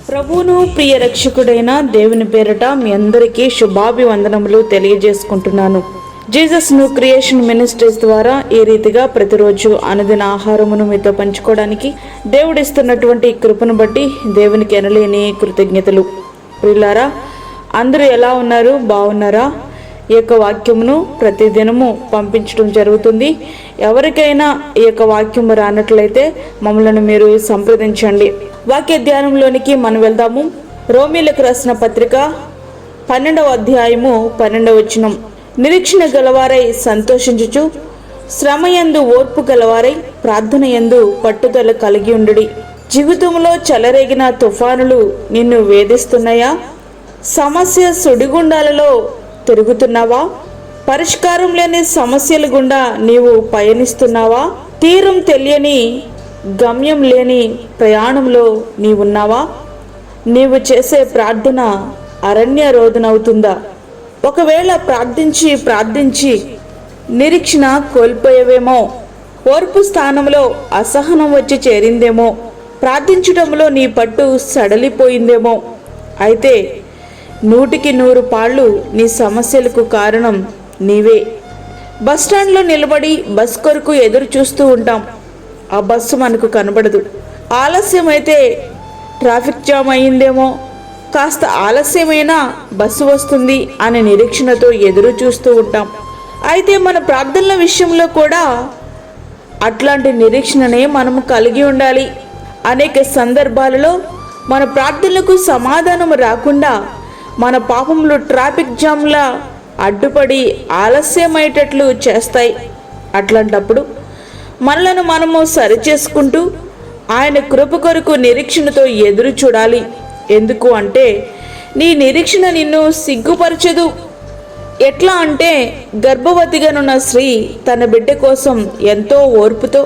ప్రభువును ప్రియ రక్షకుడైన దేవుని పేరట మీ అందరికీ శుభాభివందనములు తెలియజేసుకుంటున్నాను. జీసస్ న్యూ క్రియేషన్ మినిస్ట్రీస్ ద్వారా ఈ రీతిగా ప్రతిరోజు అనుదిన ఆహారమును మీతో పంచుకోవడానికి దేవుడిస్తున్నటువంటి కృపను బట్టి దేవునికి ఎనలేని కృతజ్ఞతలు. ప్రియులారా, అందరూ ఎలా ఉన్నారు? బాగున్నారా? ఈ యొక్క వాక్యమును ప్రతిదినము పంపించడం జరుగుతుంది. ఎవరికైనా ఈ యొక్క వాక్యము రానట్లయితే మమ్మల్ని మీరు సంప్రదించండి. వాక్య ధ్యానంలోనికి మనం వెళ్దాము. రోమీలకు రాసిన పత్రిక 12వ అధ్యాయము 12వ వచనం. నిరీక్షణ గలవారై సంతోషించుచు, శ్రమయందు ఓర్పు గలవారై, ప్రార్థన యందు పట్టుదల కలిగి ఉండుడి. జీవితంలో చెలరేగిన తుఫానులు నిన్ను వేధిస్తున్నాయా? సమస్య సుడిగుండాలలో తిరుగుతున్నావా? పరిష్కారం లేని సమస్యల గుండా నీవు పయనిస్తున్నావా? తీరం తెలియని, గమ్యం లేని ప్రయాణంలో నీవున్నావా? నీవు చేసే ప్రార్థన అరణ్య రోదనవుతుందా? ఒకవేళ ప్రార్థించి నిరీక్షణ కోల్పోయేవేమో, ఓర్పు స్థానంలో అసహనం వచ్చి చేరిందేమో, ప్రార్థించటంలో నీ పట్టు సడలిపోయిందేమో. అయితే 100కి 100 పాళ్ళు నీ సమస్యలకు కారణం నీవే. బస్టాండ్లో నిలబడి బస్ కొరకు ఎదురు చూస్తూ ఉంటాం. ఆ బస్సు మనకు కనబడదు. ఆలస్యమైతే ట్రాఫిక్ జామ్ అయ్యిందేమో, కాస్త ఆలస్యమైనా బస్సు వస్తుంది అనే నిరీక్షణతో ఎదురు చూస్తూ ఉంటాం. అయితే మన ప్రార్థనల విషయంలో కూడా అట్లాంటి నిరీక్షణనే మనము కలిగి ఉండాలి. అనేక సందర్భాలలో మన ప్రార్థనలకు సమాధానం రాకుండా మన పాపములు ట్రాఫిక్ జామ్లా అడ్డుపడి ఆలస్యమయ్యేటట్లు చేస్తాయి. అట్లాంటప్పుడు మనలను మనము సరిచేసుకుంటూ ఆయన కృప కొరకు నిరీక్షణతో ఎదురు చూడాలి. ఎందుకు అంటే నీ నిరీక్షణ నిన్ను సిగ్గుపరచదు. ఎట్లా అంటే గర్భవతిగానున్న స్త్రీ తన బిడ్డ కోసం ఎంతో ఓర్పుతో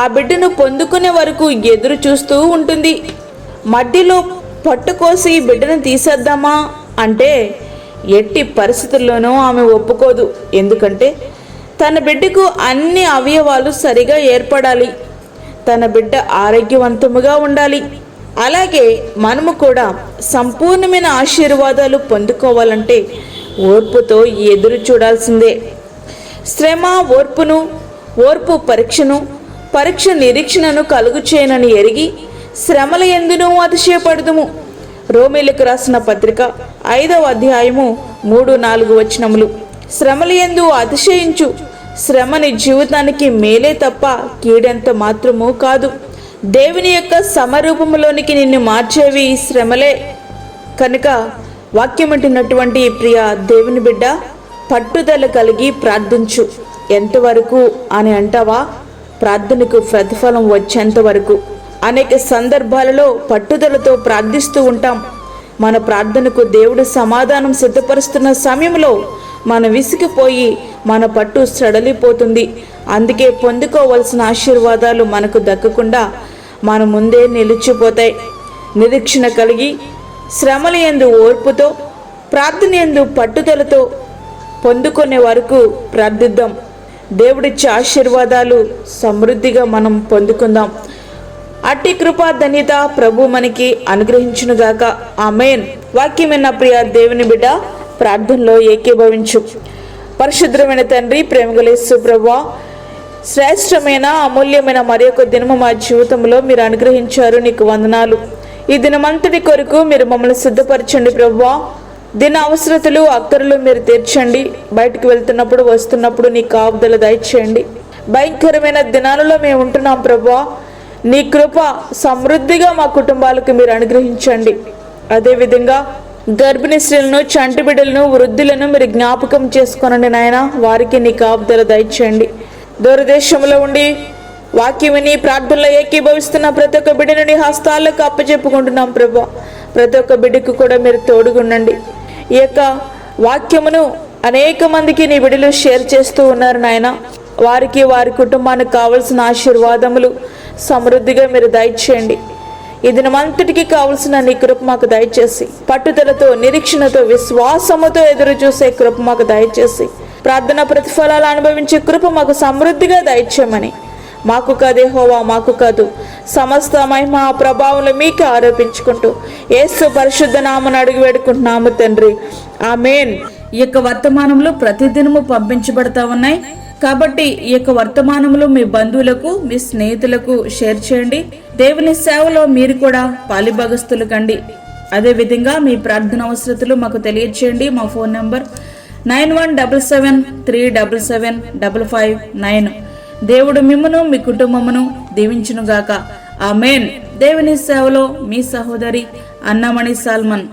ఆ బిడ్డను పొందుకునే వరకు ఎదురు చూస్తూ ఉంటుంది. మధ్యలో పట్టుకోసి బిడ్డను తీసేద్దామా అంటే ఎట్టి పరిస్థితుల్లోనూ ఆమె ఒప్పుకోదు. ఎందుకంటే తన బిడ్డకు అన్ని అవయవాలు సరిగా ఏర్పడాలి, తన బిడ్డ ఆరోగ్యవంతముగా ఉండాలి. అలాగే మనము కూడా సంపూర్ణమైన ఆశీర్వాదాలు పొందుకోవాలంటే ఓర్పుతో ఎదురు చూడాల్సిందే. శ్రమ ఓర్పును, ఓర్పు పరీక్షను, పరీక్ష నిరీక్షణను కలుగు చేయనని ఎరిగి శ్రమల యందును అతిశయపడదుము. రోమీలకు రాసిన పత్రిక 5వ అధ్యాయము 3-4 వచనములు. శ్రమల యందు అతిశయించు. శ్రమ నీ జీవితానికి మేలే తప్ప కీడెంత మాత్రము కాదు. దేవుని యొక్క సమరూపములోనికి నిన్ను మార్చేవి శ్రమలే. కనుక వాక్యం అంటున్నటువంటి ప్రియ దేవుని బిడ్డ, పట్టుదల కలిగి ప్రార్థించు. ఎంతవరకు అని అంటావా? ప్రార్థనకు ప్రతిఫలం వచ్చేంత వరకు. అనేక సందర్భాలలో పట్టుదలతో ప్రార్థిస్తూ ఉంటాం. మన ప్రార్థనకు దేవుడు సమాధానం సిద్ధపరుస్తున్న సమయంలో మన విసిగిపోయి మన పట్టు సడలిపోతుంది. అందుకే పొందుకోవలసిన ఆశీర్వాదాలు మనకు దక్కకుండా మన ముందే నిలిచిపోతాయి. నిరీక్షణ కలిగి శ్రమల యందు ఓర్పుతో, ప్రార్థన యందు పట్టుదలతో పొందుకునే వరకు ప్రార్థిద్దాం. దేవుడిచ్చే ఆశీర్వాదాలు సమృద్ధిగా మనం పొందుకుందాం. అట్టి కృపా ధన్యత ప్రభు మనకి అనుగ్రహించునుగాక. ఆమేన్. వాక్యమైన ప్రియ దేవుని బిడ్డ, ప్రార్థనలో ఏకీభవించు. పరిశుద్ధమైన తండ్రి, ప్రేమగల యేసు ప్రభువా, శ్రేష్టమైన అమూల్యమైన మరి ఒక దినము మా జీవితంలో మీరు అనుగ్రహించారు. నీకు వందనాలు. ఈ దినమంతటి కొరకు మీరు మమ్మల్ని సిద్ధపరచండి ప్రభువా. దిన అవసరతలు అక్కరలు మీరు తీర్చండి. బయటకు వెళ్తున్నప్పుడు వస్తున్నప్పుడు నీ కాపుదల దయచేయండి. భయంకరమైన దినాలలో మేము ఉంటున్నాం ప్రభువా. నీ కృప సమృద్ధిగా మా కుటుంబాలకు మీరు అనుగ్రహించండి. అదేవిధంగా గర్భిణీ స్త్రీలను, చంటి బిడ్డలను, వృద్ధులను మీరు జ్ఞాపకం చేసుకోనండి నాయన. వారికి నీ కాపుదల దయచేయండి. దూరదేశంలో ఉండి వాక్యం విని ప్రార్థనలో ఏకీభవిస్తున్న ప్రతి ఒక్క బిడ్డను నీ హస్తాలకు అప్పచెప్పుకుంటున్నాం ప్రభా. ప్రతి ఒక్క బిడ్డకు కూడా మీరు తోడుగుండండి. ఈ యొక్క వాక్యమును అనేక మందికి నీ బిడ్డలు షేర్ చేస్తూ ఉన్నారు నాయన. వారికి, వారి కుటుంబానికి కావలసిన ఆశీర్వాదములు సమృద్ధిగా మీరు దయచేయండి. ఈ దినమంతటికి కావలసిన నీ కృప మాకు దయచేసి, పట్టుదలతో, నిరీక్షణతో, విశ్వాసముతో ఎదురు చూసే కృప మాకు దయచేసి, ప్రార్థన ప్రతిఫలాలు అనుభవించే కృప మాకు సమృద్ధిగా దయచేయమని మాకు కాదు యెహోవా, మాకు కాదు. సమస్త మహిమ ప్రభావం మీకే ఆరోపించుకుంటూ యేసు పరిశుద్ధ నామమున అడిగి వేడుకుంటున్నాము తండ్రి, ఆమేన్. ఈ యొక్క వర్తమానములు ప్రతిదినము పంపించబడతా ఉన్నాయి కాబట్టి ఈ యొక్క వర్తమానములు మీ బంధువులకు, మీ స్నేహితులకు షేర్ చేయండి. దేవుని సేవలో మీరు కూడా పాలిభాగస్తులు కండి. అదేవిధంగా మీ ప్రార్థన అవసరతలు మాకు తెలియచేయండి. మా ఫోన్ నంబర్ 9177377559. దేవుడు మిమ్మును మీ కుటుంబమును దీవించునుగాక. ఆమేన్. దేవుని సేవలో మీ సహోదరి అన్నమణి సాల్మన్.